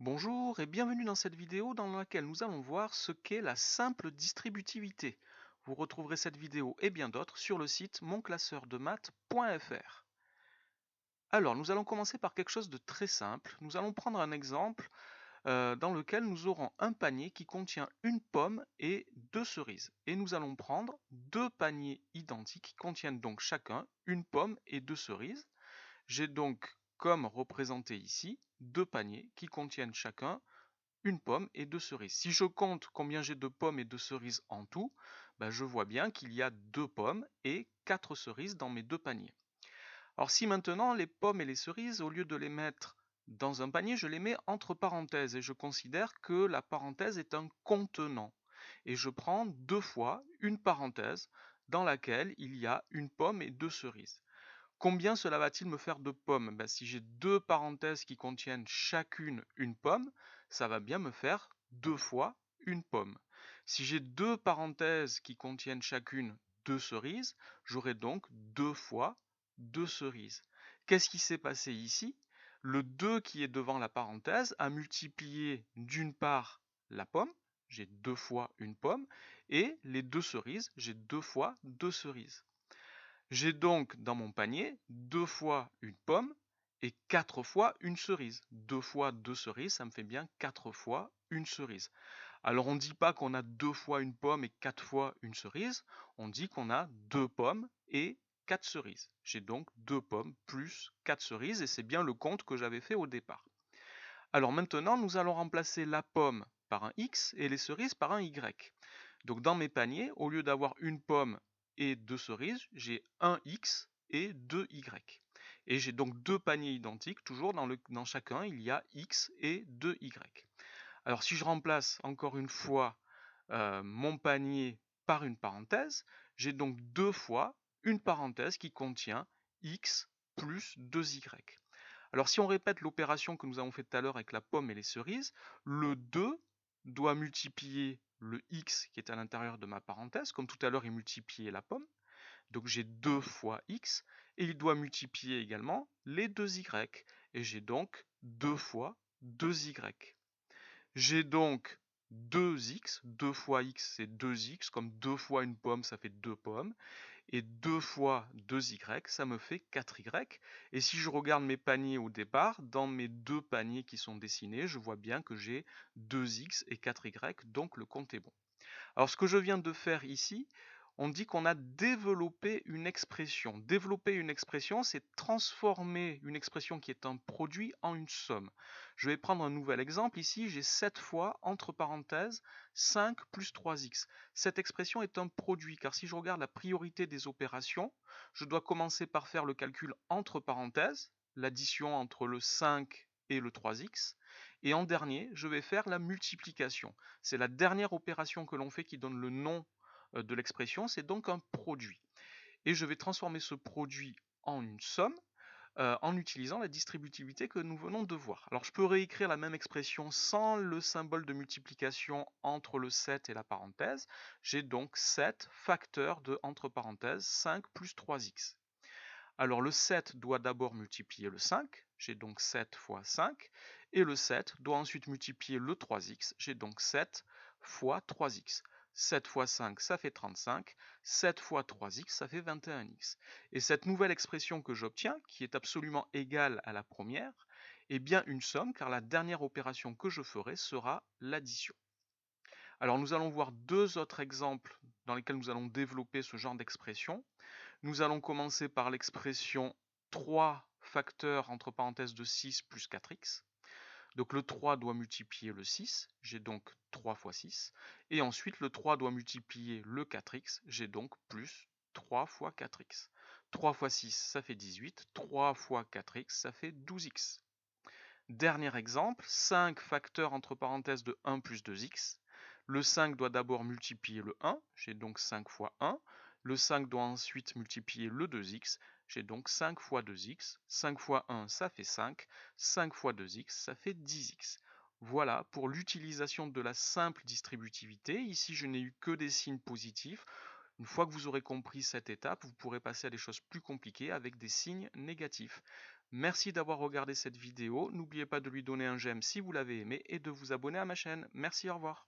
Bonjour et bienvenue dans cette vidéo dans laquelle nous allons voir ce qu'est la simple distributivité. Vous retrouverez cette vidéo et bien d'autres sur le site monclasseurdemaths.fr. Alors, nous allons commencer par quelque chose de très simple. Nous allons prendre un exemple dans lequel nous aurons un panier qui contient une pomme et deux cerises. Et nous allons prendre deux paniers identiques qui contiennent donc chacun une pomme et deux cerises. J'ai donc, comme représenté ici, deux paniers qui contiennent chacun une pomme et deux cerises. Si je compte combien j'ai de pommes et de cerises en tout, je vois bien qu'il y a deux pommes et quatre cerises dans mes deux paniers. Alors si maintenant les pommes et les cerises, au lieu de les mettre dans un panier, je les mets entre parenthèses et je considère que la parenthèse est un contenant. Et je prends deux fois une parenthèse dans laquelle il y a une pomme et deux cerises. Combien cela va-t-il me faire de pommes? Si j'ai deux parenthèses qui contiennent chacune une pomme, ça va bien me faire deux fois une pomme. Si j'ai deux parenthèses qui contiennent chacune deux cerises, j'aurai donc deux fois deux cerises. Qu'est-ce qui s'est passé ici? Le 2 qui est devant la parenthèse a multiplié d'une part la pomme, j'ai deux fois une pomme, et les deux cerises, j'ai deux fois deux cerises. J'ai donc dans mon panier deux fois une pomme et quatre fois une cerise. Deux fois deux cerises, ça me fait bien quatre fois une cerise. Alors on ne dit pas qu'on a deux fois une pomme et quatre fois une cerise, on dit qu'on a deux pommes et quatre cerises. J'ai donc deux pommes plus quatre cerises et c'est bien le compte que j'avais fait au départ. Alors maintenant, nous allons remplacer la pomme par un X et les cerises par un Y. Donc dans mes paniers, au lieu d'avoir une pomme et deux cerises, j'ai un X et deux Y. Et j'ai donc deux paniers identiques, toujours dans chacun, il y a X et deux Y. Alors si je remplace encore une fois mon panier par une parenthèse, j'ai donc deux fois une parenthèse qui contient X plus deux Y. Alors si on répète l'opération que nous avons faite tout à l'heure avec la pomme et les cerises, le 2 doit multiplier le x qui est à l'intérieur de ma parenthèse, comme tout à l'heure il multipliait la pomme, donc j'ai 2 fois x, et il doit multiplier également les deux y, et j'ai donc 2 fois 2y. J'ai donc 2x, 2 fois x c'est 2x, comme 2 fois une pomme ça fait 2 pommes, et 2 fois 2y, ça me fait 4y. Et si je regarde mes paniers au départ, dans mes deux paniers qui sont dessinés, je vois bien que j'ai 2x et 4y, donc le compte est bon. Alors ce que je viens de faire ici, on dit qu'on a développé une expression. Développer une expression, c'est transformer une expression qui est un produit en une somme. Je vais prendre un nouvel exemple. Ici, j'ai 7 fois, entre parenthèses, 5 plus 3x. Cette expression est un produit, car si je regarde la priorité des opérations, je dois commencer par faire le calcul entre parenthèses, l'addition entre le 5 et le 3x, et en dernier, je vais faire la multiplication. C'est la dernière opération que l'on fait qui donne le nom de l'expression, c'est donc un produit. Et je vais transformer ce produit en une somme en utilisant la distributivité que nous venons de voir. Alors je peux réécrire la même expression sans le symbole de multiplication entre le 7 et la parenthèse. J'ai donc 7 facteurs de, entre parenthèses, 5 plus 3x. Alors le 7 doit d'abord multiplier le 5, j'ai donc 7 fois 5, et le 7 doit ensuite multiplier le 3x, j'ai donc 7 fois 3x. 7 fois 5, ça fait 35, 7 fois 3x, ça fait 21x. Et cette nouvelle expression que j'obtiens, qui est absolument égale à la première, est bien une somme, car la dernière opération que je ferai sera l'addition. Alors nous allons voir deux autres exemples dans lesquels nous allons développer ce genre d'expression. Nous allons commencer par l'expression 3 facteurs entre parenthèses de 6 plus 4x. Donc le 3 doit multiplier le 6, j'ai donc 3 fois 6. Et ensuite le 3 doit multiplier le 4x, j'ai donc plus 3 fois 4x. 3 fois 6, ça fait 18. 3 fois 4x, ça fait 12x. Dernier exemple, 5 facteurs entre parenthèses de 1 plus 2x. Le 5 doit d'abord multiplier le 1, j'ai donc 5 fois 1. Le 5 doit ensuite multiplier le 2x, j'ai donc 5 fois 2x. 5 fois 1, ça fait 5. 5 fois 2x, ça fait 10x. Voilà pour l'utilisation de la simple distributivité. Ici, je n'ai eu que des signes positifs. Une fois que vous aurez compris cette étape, vous pourrez passer à des choses plus compliquées avec des signes négatifs. Merci d'avoir regardé cette vidéo. N'oubliez pas de lui donner un j'aime si vous l'avez aimé et de vous abonner à ma chaîne. Merci, au revoir.